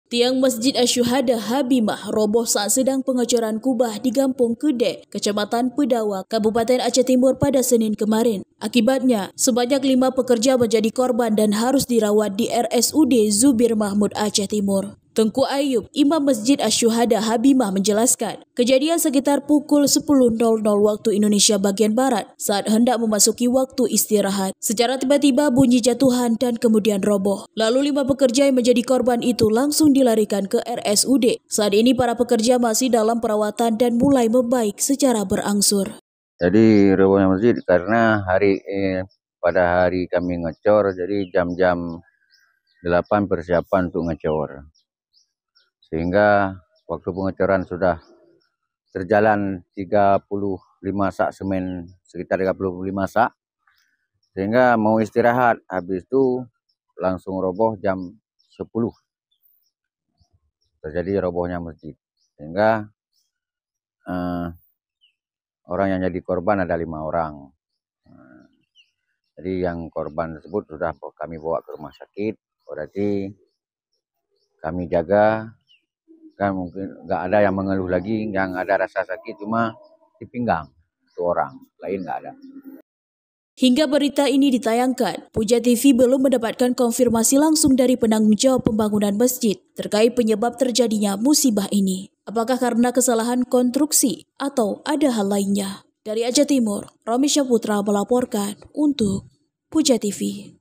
Tiang Masjid Asy-Syuhada Habimah roboh saat sedang pengecoran kubah di Kampung Kedek, Kecamatan Pedawak, Kabupaten Aceh Timur pada Senin kemarin. Akibatnya, sebanyak 5 pekerja menjadi korban dan harus dirawat di RSUD Zubir Mahmud Aceh Timur. Tengku Ayub, Imam Masjid Asy-Syuhada Habimah menjelaskan, kejadian sekitar pukul 10.00 waktu Indonesia bagian Barat saat hendak memasuki waktu istirahat. Secara tiba-tiba bunyi jatuhan dan kemudian roboh. Lalu 5 pekerja yang menjadi korban itu langsung dilarikan ke RSUD. Saat ini para pekerja masih dalam perawatan dan mulai membaik secara berangsur. Jadi robohnya masjid karena pada hari kami ngecor, jadi jam-jam 8 persiapan untuk ngecor. Sehingga waktu pengecoran sudah terjalan 35 sak semen, sekitar 35 sak. Sehingga mau istirahat, habis itu langsung roboh jam 10. Terjadi robohnya masjid. Sehingga orang yang jadi korban ada 5 orang. Jadi yang korban tersebut sudah kami bawa ke rumah sakit. Berarti kami jaga, kan mungkin nggak ada yang mengeluh lagi, yang ada rasa sakit cuma di pinggang. 1 orang, lain nggak ada. Hingga berita ini ditayangkan, Puja TV belum mendapatkan konfirmasi langsung dari penanggung jawab pembangunan masjid terkait penyebab terjadinya musibah ini. Apakah karena kesalahan konstruksi atau ada hal lainnya? Dari Aceh Timur, Romi Syaputra melaporkan untuk Puja TV.